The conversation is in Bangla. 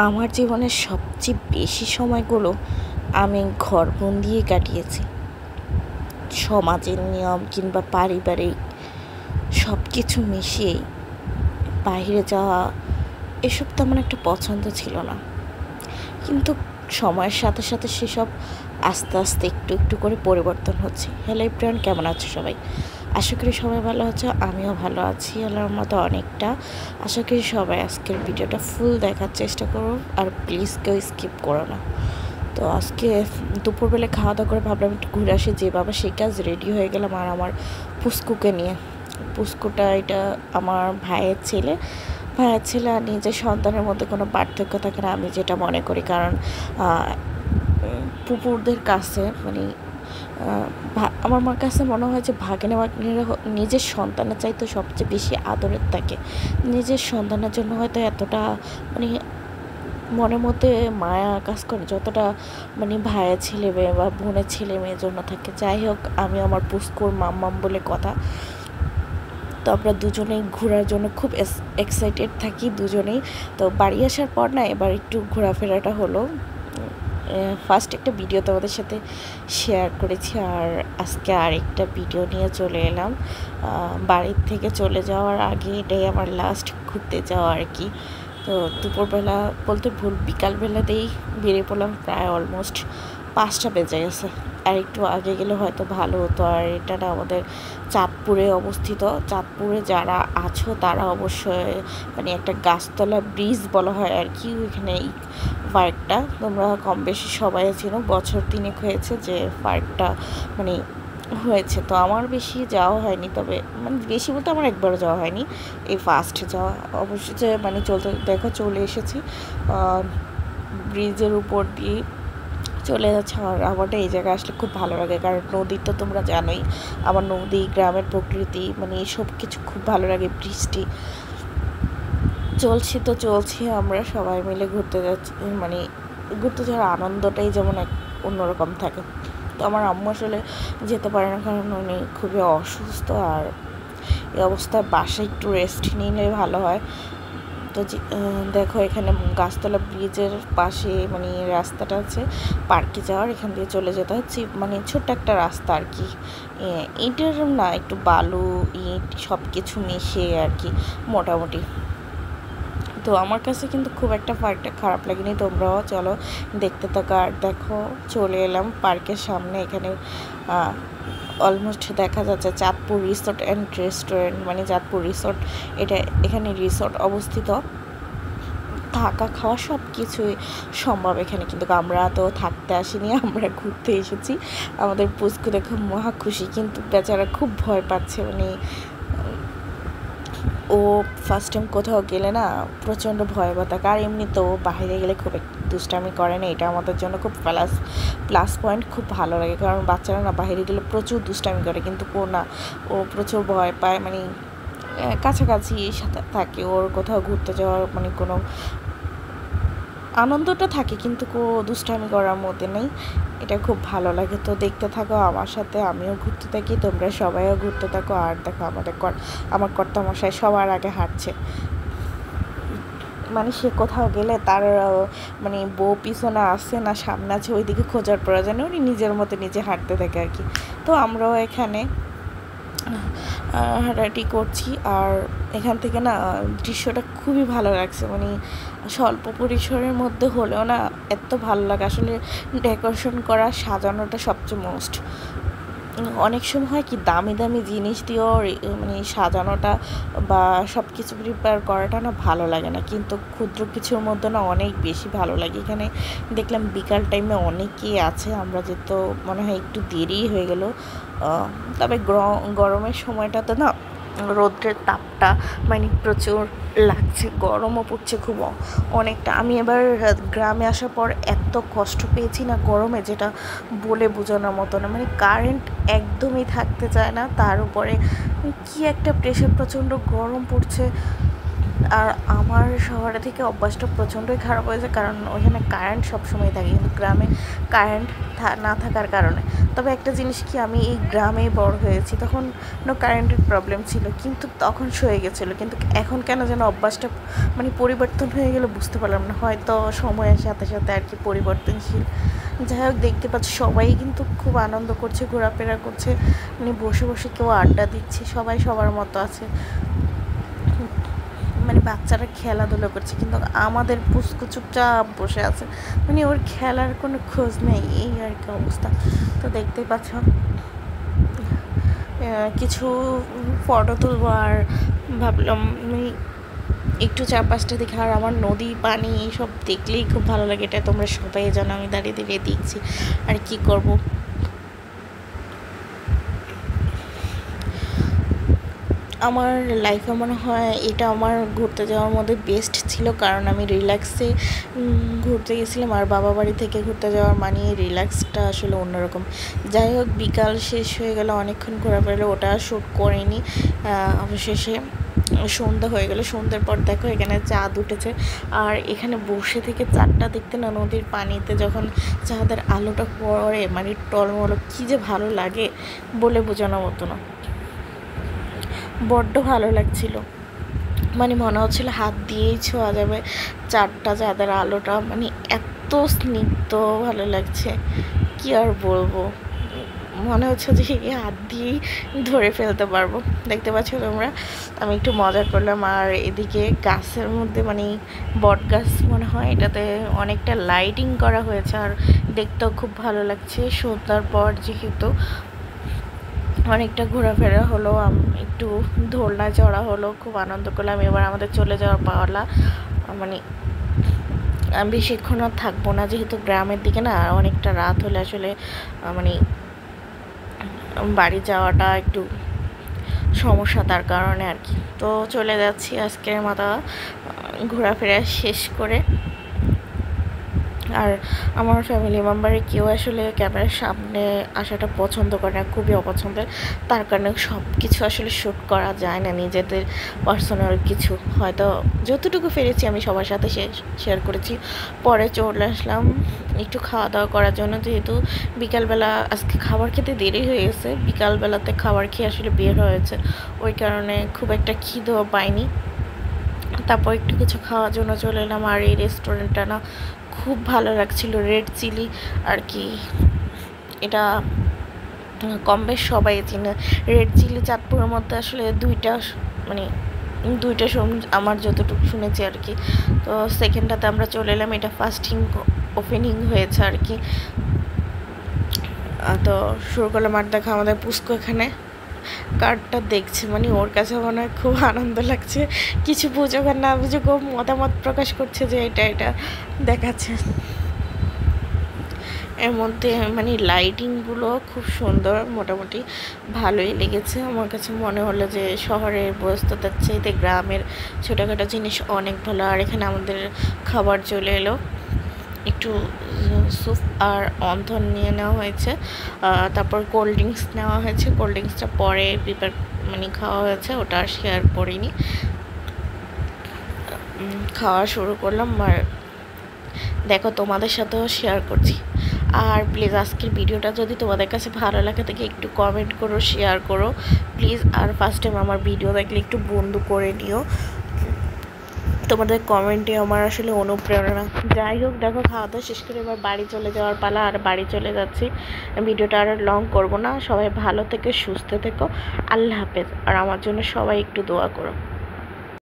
আমার জীবনের সবচেয়ে বেশি সময়গুলো আমি ঘরবন্দিয়ে কাটিয়েছি। সমাজের নিয়ম কিংবা পারিবারিক সব কিছু মিশিয়েই বাইরে যাওয়া এসব তেমন একটা পছন্দ ছিল না, কিন্তু সময়ের সাথে সাথে সেসব আস্তে আস্তে একটু একটু করে পরিবর্তন হচ্ছে। হ্যালো এভরিওয়ান, কেমন আছো সবাই? আশা করি সবাই ভালো আছো, আমিও ভালো আছি আল্লাহর মতো অনেকটা। আশা করি সবাই আজকের ভিডিওটা ফুল দেখার চেষ্টা করো, আর প্লিজ কেউ স্কিপ করো না। তো আজকে দুপুরবেলা খাওয়া দাওয়া করে ভাবলাম একটু ঘুরে আসি, যেভাবে সেই কাজ রেডি হয়ে গেলাম। আর আমার পুস্কুকে নিয়ে, পুস্কুটা এটা আমার ভাইয়ের ছেলে আর নিজের সন্তানের মধ্যে কোনো পার্থক্য থাকে না, আমি যেটা মনে করি। কারণ পুকুরদের কাছে মানে আমার মার কাছে মনে হয় যে ভাগ্নে নিজের সন্তানের চাইতে সবচেয়ে বেশি আদরের থাকে। নিজের সন্তানের জন্য হয়তো এতটা মানে মনের মধ্যে মায়া কাজ করে যতটা মানে ভাইয়ের ছেলে মেয়ে বা বোনের ছেলে মেয়ের জন্য থাকে। যাই হোক, আমি আমার পুস্কুর মাম্মাম বলে কথা। তো আমরা দুজনেই ঘোরার জন্য খুব এক্সাইটেড থাকি দুজনেই। তো বাড়ি আসার পর না এবার একটু ঘোরাফেরাটা হলো। ফার্স্ট একটা ভিডিও তোমাদের সাথে শেয়ার করেছি, আর আজকে আরেকটা ভিডিও নিয়ে চলে এলাম। বাড়ির থেকে চলে যাওয়ার আগে এটাই আমার লাস্ট ঘুরতে যাওয়া আর কি। তো দুপুরবেলা বলতে ভুল, বিকালবেলাতেই বেরিয়ে পড়লাম, প্রায় অলমোস্ট 5টা বেজে গেছে। আর একটু আগে গেলে হয়তো ভালো হতো। আর এটা না আমাদের চাঁদপুরে অবস্থিত। চাঁদপুরে যারা আছো তারা অবশ্যই মানে একটা গাছতলা ব্রিজ বলা হয় আর কি, ওইখানে এই পার্কটা তোমরা কম বেশি সবাই চিনো। বছর 3 হয়েছে যে পার্কটা মানে হয়েছে। তো আমার বেশি যাওয়া হয়নি, তবে মানে বেশি বলতে আমার একবারও যাওয়া হয়নি, এই ফার্স্ট যাওয়া। অবশ্যই যে মানে চলতে দেখো চলে এসেছি ব্রিজের উপর দিয়ে চলে যাচ্ছে। আর আমারটা এই জায়গায় আসলে খুব ভালো লাগে, কারণ নদী তো তোমরা জানোই, আমার নদী, গ্রামের প্রকৃতি মানে সব কিছু খুব ভালো লাগে। বৃষ্টি চলছি আমরা সবাই মিলে ঘুরতে যাচ্ছি, মানে ঘুরতে যাওয়ার আনন্দটাই যেমন এক অন্যরকম থাকে। তো আমার আম্মু আসলে যেতে পারে না, কারণ উনি খুবই অসুস্থ। আর এই অবস্থায় বাসায় একটু রেস্ট নিলে ভালো হয়। তো দেখো এখানে গাছতলা ব্রিজের পাশে মানে রাস্তাটা আছে পার্কে যাওয়ার, এখান দিয়ে চলে যেতে হচ্ছে, মানে ছোট্ট একটা রাস্তা আর কি। ইটের না, একটু বালু ইট সব কিছু মিশিয়ে আর কি মোটামুটি। তো আমার কাছে কিন্তু খুব একটা পার্কটা খারাপ লাগেনি, তোমরাও চলো দেখতে থাকো। আর দেখো চলে এলাম পার্কের সামনে। এখানে অলমোস্ট দেখা যাচ্ছে চাঁদপুর রিসোর্ট অ্যান্ড রেস্টুরেন্ট, মানে চাঁদপুর রিসোর্ট এটা, এখানে রিসোর্ট অবস্থিত। থাকা খাওয়া সব কিছুই সম্ভব এখানে, কিন্তু আমরা তো থাকতে আসিনি, আমরা ঘুরতে এসেছি। আমাদের পুস্কু দেখে মহা খুশি, কিন্তু বেচারা খুব ভয় পাচ্ছে। মানে ও ফার্স্ট টাইম কোথাও গেলে না প্রচণ্ড ভয় পাতাক। আর এমনি তো বাইরে গেলে খুব একটু দুষ্টামি করে না, এটা আমাদের জন্য খুব প্লাস পয়েন্ট, খুব ভালো লাগে। কারণ বাচ্চারা না বাইরে গেলে প্রচুর দুষ্টামি করে, কিন্তু ও প্রচুর ভয় পায়। মানে কাছাকাছি সাথে থাকে, ওর কোথাও ঘুরতে যাওয়ার মানে কোনো আনন্দটা থাকে, কিন্তু দুষ্টামি করার মধ্যে নেই। এটা খুব ভালো লাগে। তো দেখতে থাকো আমার সাথে, আমিও ঘুরতে থাকি, তোমরা সবাইও ঘুরতে থাকো। আর দেখো আমার কর্তামশাই সবার আগে হাঁটছে, মানে সে কোথাও গেলে তার মানে বউ পিছনে আসছে না সামনে আছে ওই দিকে খোঁজার প্রয়োজনে উনি নিজের মতো নিজে হাঁটতে থাকে আর কি। তো আমরাও এখানে হাঁটাহাঁটি করছি। আর এখান থেকে না দৃশ্যটা খুবই ভালো লাগছে, মানে স্বল্প পরিসরের মধ্যে হলেও না এত ভালো লাগে। আসলে ডেকোরেশন করা, সাজানোটা সবচেয়ে মোস্ট। অনেক সময় হয় কি দামি দামি জিনিস দিয়েও মানে সাজানোটা বা সব কিছু প্রিপেয়ার করাটা না ভালো লাগে না, কিন্তু ক্ষুদ্র কিছুর মধ্যে না অনেক বেশি ভালো লাগে। এখানে দেখলাম বিকাল টাইমে অনেকেই আছে, আমরা যেহেতু মনে হয় একটু দেরি হয়ে গেল। তবে গরমের সময়টাতে না রৌদ্রের তাপটা মানে প্রচুর লাগছে, গরমও পড়ছে খুব অনেকটা। আমি এবার গ্রামে আসার পর এত কষ্ট পেয়েছি না গরমে, যেটা বলে বোঝানোর মতো না। মানে কারেন্ট একদমই থাকতে চায় না, তার উপরে কি একটা প্রেশার, প্রচণ্ড গরম পড়ছে। আর আমার শহরে থেকে অভ্যাসটা প্রচণ্ডই খারাপ হয়েছে, কারণ ওইখানে কারেন্ট সবসময় থাকে, কিন্তু গ্রামে কারেন্ট না থাকার কারণে। তবে একটা জিনিস কি, আমি এই গ্রামেই বড় হয়েছি, তখন কারেন্টের প্রবলেম ছিল, কিন্তু তখন সয়ে গেছিলো, কিন্তু এখন কেন যেন অভ্যাসটা মানে পরিবর্তন হয়ে গেলে বুঝতে পারলাম না, হয়তো সময়ের সাথে সাথে আর কি পরিবর্তনশীল। যাই হোক, দেখতে পাচ্ছি সবাই কিন্তু খুব আনন্দ করছে, ঘোরাফেরা করছে, মানে বসে বসে কেউ আড্ডা দিচ্ছে, সবাই সবার মতো আছে, মানে বাচ্চারা খেলাধুলো করছে, কিন্তু আমাদের পুস্কু চুপচাপ বসে আছে, মানে ওর খেলার কোনো খোঁজ নেই, এই আর কি অবস্থা। তো দেখতেই পাচ্ছ, কিছু ফটো তুলবো, আর ভাবলাম একটু চারপাশটা দেখে, আর আমার নদী পানি এইসব দেখলেই খুব ভালো লাগে, এটা তোমরা সবাই জানো, আমি দাঁড়িয়ে দাঁড়িয়ে দেখছি, আর কি করব। আমার লাইফে মনে হয় এটা আমার ঘুরতে যাওয়ার মধ্যে বেস্ট ছিল, কারণ আমি রিল্যাক্সে ঘুরতে গেছিলাম, আর বাবা বাড়ি থেকে ঘুরতে যাওয়ার মানে রিল্যাক্সটা আসলে অন্যরকম। যাই হোক, বিকাল শেষ হয়ে গেল, অনেকক্ষণ ঘোরাফেরা, ওটা শ্যুট করিনি। অবশেষে সন্ধ্যা হয়ে গেল, সন্ধ্যার পর দেখো এখানে চাঁদ উঠেছে, আর এখানে বসে থেকে চাঁদটা দেখতে না, নদীর পানিতে যখন চাঁদের আলোটা পড়ে, মানে টলমল, কী যে ভালো লাগে বলে বোঝানোর মতো না, বড্ড ভালো লাগছিল, মানে মনে হচ্ছিল হাত দিয়েই ছোঁয়া যাবে চাঁদটা, চাঁদের আলোটা, মানে এত স্নিগ্ধ ভালো লাগছে, কি আর বলবো, মনে হচ্ছে যে এই হাত দিয়েই ধরে ফেলতে পারবো। দেখতে পাচ্ছ তোমরা, আমি একটু মজা করলাম, আর এদিকে গাছের মধ্যে মানে বট গাছ মনে হয়, এটাতে অনেকটা লাইটিং করা হয়েছে, আর দেখতেও খুব ভালো লাগছে। সন্ধ্যার পর যেহেতু অনেকটা ঘোরাফেরা হলো, একটু দোলনা চড়া হলো, খুব আনন্দ করলাম। এবার আমাদের চলে যাওয়ার পাওয়ালা, মানে আমি বেশিক্ষণ আর থাকবো না, যেহেতু গ্রামের দিকে না অনেকটা রাত হলে আসলে মানে বাড়ি যাওয়াটা একটু সমস্যা, তার কারণে আর কি। তো চলে যাচ্ছি আজকের মতো ঘোরাফেরা শেষ করে। আর আমার ফ্যামিলি মেম্বারে কেউ আসলে ক্যামেরার সামনে আসাটা পছন্দ করে না, খুবই অপছন্দের, তার কারণে সব কিছু আসলে শ্যুট করা যায় না, নিজেদের পার্সোনাল কিছু হয়তো যতটুকু পেরেছি আমি সবার সাথে শেয়ার করেছি। পরে চলে আসলাম একটু খাওয়া দাওয়া করার জন্য, যেহেতু বিকালবেলা আজকে খাবার খেতে দেরি হয়ে গেছে, বিকালবেলাতে খাবার খেয়ে আসলে বের হয়েছে, ওই কারণে খুব একটা খিদেও পাইনি। তারপর একটু কিছু খাওয়ার জন্য চলে এলাম, আর এই রেস্টুরেন্টটা না খুব ভালো লাগছিল, রেড চিলি আর কি, এটা কম বেশ সবাই চিনে। রেড চিলি চাঁদপুরের মধ্যে আসলে দুইটা, মানে দুইটা আমার যতটুকু শুনেছি আর কি। তো সেকেন্ডটাতে আমরা চলে এলাম, এটা ফার্স্টিং ওপেনিং হয়েছে আর কি। তো শুরু করলাম আর দেখা, আমাদের পুস্কু এখানে কার্ডটা দেখছে, মানে ওর কাছে মনে হয় খুব আনন্দ লাগছে, কিছু বুঝুক আর না বুঝুক ও মতামত প্রকাশ করছে যে এটা এটা দেখাচ্ছে। এর মধ্যে মানে লাইটিংগুলো খুব সুন্দর, মোটামুটি ভালোই লেগেছে আমার কাছে, মনে হলো যে শহরের ব্যস্ততার চাইতে গ্রামের ছোটোখাটো জিনিস অনেক ভালো। আর এখানে আমাদের খাবার চলে এলো, একটু স্যুপ আর অন্থন নিয়ে নেওয়া হয়েছে, তারপর কোল্ড ড্রিঙ্কস নেওয়া হয়েছে, কোল্ড ড্রিঙ্কসটা পরে মানে খাওয়া হয়েছে, ওটা আর শেয়ার করিনি। খাওয়া শুরু করলাম, আর দেখো তোমাদের সাথেও শেয়ার করছি। আর প্লিজ আজকের ভিডিওটা যদি তোমাদের কাছে ভালো লাগে থাকে একটু কমেন্ট করো, শেয়ার করো প্লিজ। আর ফার্স্ট টাইম আমার ভিডিও দেখলে একটু বন্ধু করে নিও, তোমাদের কমেন্টে আমার আসলে অনুপ্রেরণা। যাই হোক, দেখো খাওয়া দাওয়া শেষ করে এবার বাড়ি চলে যাওয়ার পালা, আর বাড়ি চলে যাচ্ছি। ভিডিওটা আর লং করবো না, সবাই ভালো থেকো, সুস্থ থেকো, আল্লাহ হাফেজ। আর আমার জন্য সবাই একটু দোয়া করো।